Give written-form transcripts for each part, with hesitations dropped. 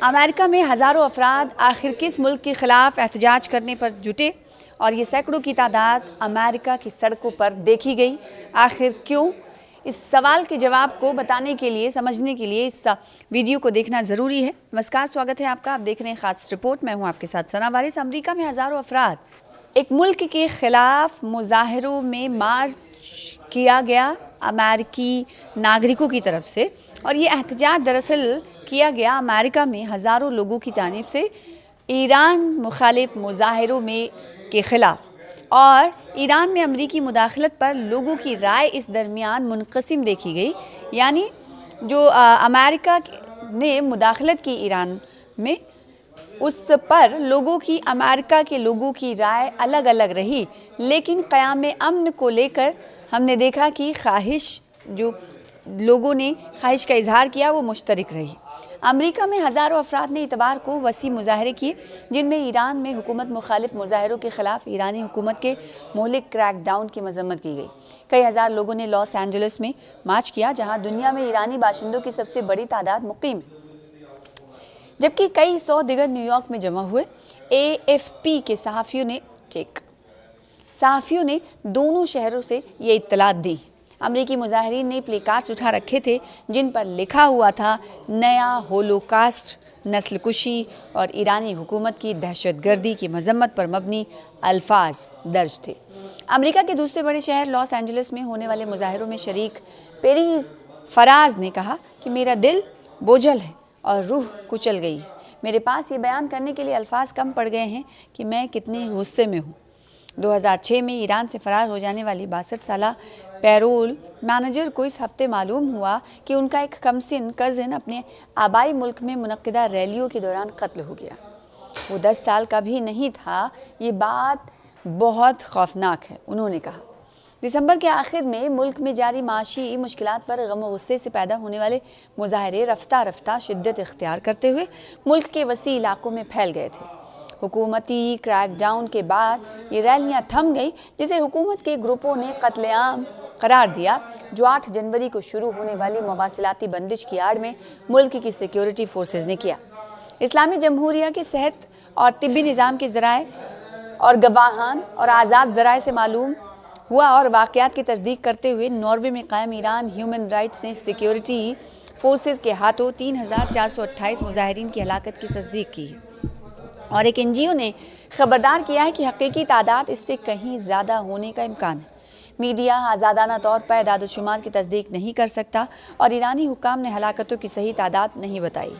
America में हज़ारों अफराद आखिर किस मुल्क के ख़िलाफ़ एहतजाज करने पर जुटे और ये सैकड़ों की तादाद अमेरिका की सड़कों पर देखी गई। आखिर क्यों? इस सवाल के जवाब को बताने के लिए, समझने के लिए इस वीडियो को देखना ज़रूरी है। नमस्कार, स्वागत है आपका। आप देख रहे हैं ख़ास रिपोर्ट। मैं हूं आपके साथ सना वारिस। अमेरिका में हज़ारों अफराद एक मुल्क के ख़िलाफ़ मुजाहरों में मार्च किया गया अमेरिकी नागरिकों की तरफ से, और ये एहतजाज दरअसल किया गया अमेरिका में हज़ारों लोगों की जानिब से ईरान मुखालिफ मुजाहरों में के ख़िलाफ़। और ईरान में अमरीकी मुदाखलत पर लोगों की राय इस दरमियान मुनक़सिम देखी गई। यानी जो अमेरिका ने मुदाखलत की ईरान में, उस पर लोगों की, अमेरिका के लोगों की राय अलग अलग रही। लेकिन क़याम अमन को लेकर हमने देखा कि ख्वाहिश, जो लोगों ने ख्वाहिश का इजहार किया, वो मुश्तरक रही। अमेरिका में हज़ारों अफराद ने इतवार को वसी मुजाहरे किए, जिनमें ईरान में हुकूमत मुखालिफ मुजाहरों के ख़िलाफ़ ईरानी हुकूमत के मौलिक क्रैकडाउन की मजम्मत की गई। कई हज़ार लोगों ने लॉस एंजलिस में मार्च किया, जहाँ दुनिया में ईरानी बाशिंदों की सबसे बड़ी तादाद मुकीम है, जबकि कई सौ दिगर न्यूयॉर्क में जमा हुए। AFP के सहाफ़ियों ने दोनों शहरों से ये इत्तलात दी। अमरीकी मुजाहिरीन ने प्ले कार्ड्स उठा रखे थे जिन पर लिखा हुआ था नया होलोकास्ट, नस्ल कुशी और ईरानी हुकूमत की दहशतगर्दी की मजम्मत पर मबनी अल्फाज दर्ज थे। अमरीका के दूसरे बड़े शहर लॉस एंजलिस में होने वाले मुजाहिरों में शरीक पेरीज फराज ने कहा कि मेरा दिल बोझल है और रूह कुचल गई है। मेरे पास ये बयान करने के लिए अल्फाज कम पड़ गए हैं कि मैं कितने गुस्से में हूँ। 2006 में ईरान से फरार हो जाने वाली 62 साला पैरोल मैनेजर को इस हफ्ते मालूम हुआ कि उनका एक कमसिन कज़न अपने आबाई मुल्क में मुनक्किदा रैलियों के दौरान कत्ल हो गया। वो 10 साल का भी नहीं था। ये बात बहुत खौफनाक है, उन्होंने कहा। दिसंबर के आखिर में मुल्क में जारी माशी मुश्किलात पर गम और गुस्से से पैदा होने वाले मुजाहरे रफ्ता रफ्ता शिद्दत इख्तियार करते हुए मुल्क के वसी इलाकों में फैल गए थे। हुकूमती क्रैकडाउन के बाद ये रैलियां थम गई, जिसे हुकूमत के ग्रुपों ने कत्लेआम करार दिया, जो 8 जनवरी को शुरू होने वाली मवासिलाती बंदिश की आड़ में मुल्क की सिक्योरिटी फोर्सेज ने किया। इस्लामी जमहूरिया के सेहत और तिब्बी निज़ाम के ज़राए और गवाहान और आज़ाद ज़राए से मालूम हुआ और वाक़यात की तस्दीक करते हुए नॉर्वे में कायम ईरान ह्यूमन राइट्स ने सिक्योरिटी फोर्सेज के हाथों 3428 मुजाहिरीन की हलाकत की तस्दीक की है। और एक NGO ने खबरदार किया है कि हकीकी तादाद इससे कहीं ज़्यादा होने का इम्कान है। मीडिया आज़ादाना तौर पर एदाद-ओ-शुमार की तस्दीक नहीं कर सकता और ईरानी हुक्काम ने हलाकतों की सही तादाद नहीं बताई।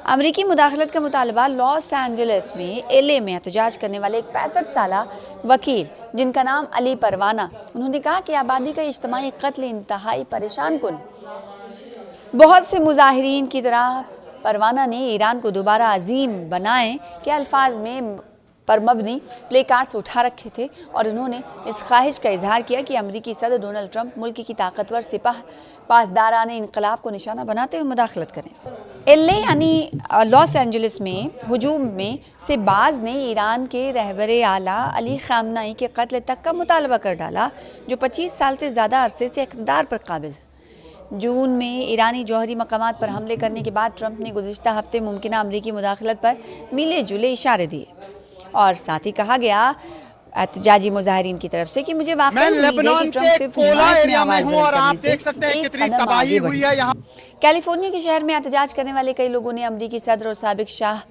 अमरीकी मुदाखलत का मुतालबा लॉस एंजलिस में LA में एहतजाज करने वाले एक 65 साला वकील, जिनका नाम अली परवाना, उन्होंने कहा कि आबादी का इज्तिमाई कत्ल इंतहाई परेशान कुन। बहुत से मुजाहिरीन की तरह परवाना ने ईरान को दोबारा अजीम बनाए के अल्फाज में पर मबनी प्ले कार्ड्स उठा रखे थे, और उन्होंने इस ख्वाहिश का इजहार किया कि अमरीकी सदर डोनाल्ड ट्रंप मुल्क की ताकतवर सिपाह पासदाराने इनकलाब को निशाना बनाते हुए मुदाखलत करें। LA यानी लॉस एंजलिस में हुजूम में से बाज ने ईरान के रहबरे आला अली खामनाई के कत्ल तक का मुतालबा कर डाला, जो 25 साल से ज़्यादा अरसे से इक़्तिदार पर काबिज़ है। जून में ईरानी जौहरी मकामात पर हमले करने के बाद ट्रंप ने गुज़िश्ता हफ्ते मुमकिना अमरीकी मुदाखलत पर मिले जुले इशारे दिए, और साथ ही कहा गया एहतजाजी मुजाहिरीन की तरफ से कि मुझे वाकई कैलिफोर्निया के शहर में एहतजाज करने वाले कई लोगों ने अमरीकी सदर और साबिक शाह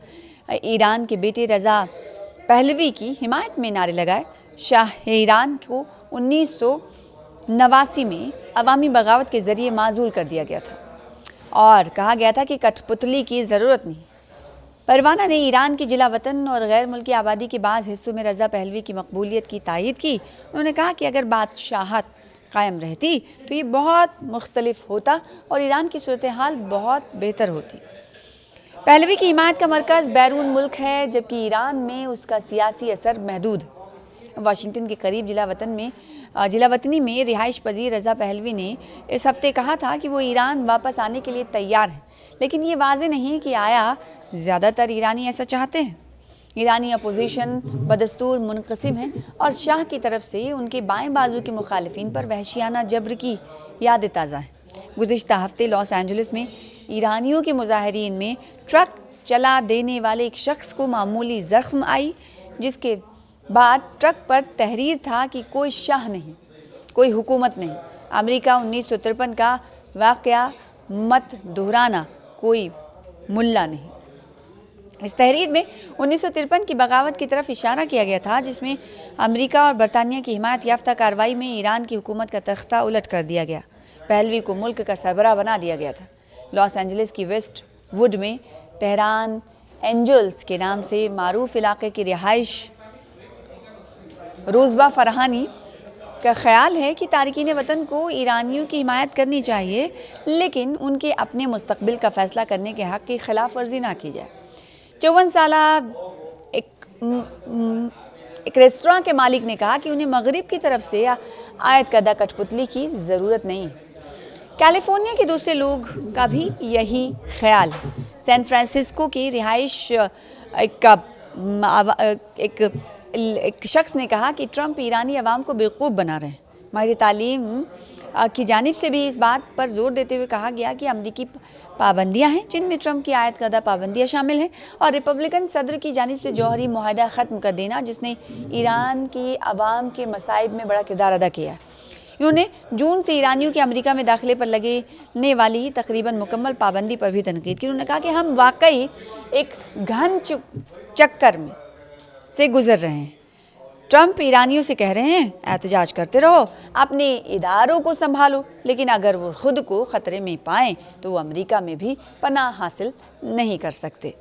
ईरान के बेटे रजा पहलवी की हिमायत में नारे लगाए। शाह ईरान को 1989 में अवामी बगावत के ज़रिए माजूल कर दिया गया था और कहा गया था कि कठपुतली की ज़रूरत नहीं। परवाना ने ईरान की जिला वतन और गैर मुल्की आबादी के बाज़ हिस्सों में रज़ा पहलवी की मकबूलियत की तायीद की। उन्होंने कहा कि अगर बादशाहत कायम रहती तो ये बहुत मुख्तलिफ होता और ईरान की सूरत हाल बहुत बेहतर होती। पहलवी की हिमायत का मरकज़ बैरून मुल्क है, जबकि ईरान में उसका सियासी असर महदूद है। वाशिंगटन के करीब जिला वतनी में रिहाइश पजीर रज़ा पहलवी ने इस हफ्ते कहा था कि वो ईरान वापस आने के लिए तैयार हैं, लेकिन ये वाज़े नहीं कि आया ज़्यादातर ईरानी ऐसा चाहते हैं। ईरानी अपोजिशन बदस्तूर मुनक़सिम है और शाह की तरफ से उनके बाएं बाजू के मुखालिफिन पर वहशियाना जबर की यादें ताज़ा हैं। गुज़िश्ता हफ्ते लॉस एंजलिस में ईरानियों के मुजाहिरीन में ट्रक चला देने वाले एक शख्स को मामूली जख्म आई, जिसके बाद ट्रक पर तहरीर था कि कोई शाह नहीं, कोई हुकूमत नहीं, अमेरिका 1953 का वाक़या मत दोहराना, कोई मुल्ला नहीं। इस तहरीर में 1953 की बगावत की तरफ इशारा किया गया था, जिसमें अमेरिका और बरतानिया की हिमायत याफ्ता कार्रवाई में ईरान की हुकूमत का तख्ता उलट कर दिया गया। पहलवी को मुल्क का सरबराह बना दिया गया था। लॉस एंजलिस की वेस्ट वुड में तेहरान एंजल्स के नाम से मारूफ इलाके की रिहाइश रोज़बा फरहानी का ख्याल है कि तारिकीन वतन को ईरानियों की हिमायत करनी चाहिए, लेकिन उनके अपने मुस्तकबिल का फैसला करने के हक़ की खिलाफ वर्जी ना की जाए। 54 साला एक रेस्तरां के मालिक ने कहा कि उन्हें मगरिब की तरफ से आयत कदा कठपुतली की ज़रूरत नहीं। कैलिफोर्निया के दूसरे लोग का भी यही ख्याल है। सैन फ्रांसिस्को की रिहाइश एक शख्स ने कहा कि ट्रंप ईरानी अवाम को बेवकूफ़ बना रहे हैं। माहिर तालीम की जानिब से भी इस बात पर जोर देते हुए कहा गया कि अमरीकी पाबंदियां हैं, जिनमें ट्रंप की आयत कदा पाबंदियां शामिल हैं, और रिपब्लिकन सदर की जानिब से जौहरी मुआहदा ख़त्म कर देना, जिसने ईरान की अवाम के मसाइब में बड़ा किरदार अदा किया है। इन्होंने जून से ईरानियों के अमेरिका में दाखिले पर लगने वाली तकरीबन मुकम्मल पाबंदी पर भी तनकीद की। उन्होंने कहा कि हम वाकई एक घन चक्कर में से गुजर रहे हैं। ट्रंप ईरानियों से कह रहे हैं, एहतजाज करते रहो, अपने इदारों को संभालो, लेकिन अगर वो खुद को ख़तरे में पाएँ तो वो अमेरिका में भी पनाह हासिल नहीं कर सकते।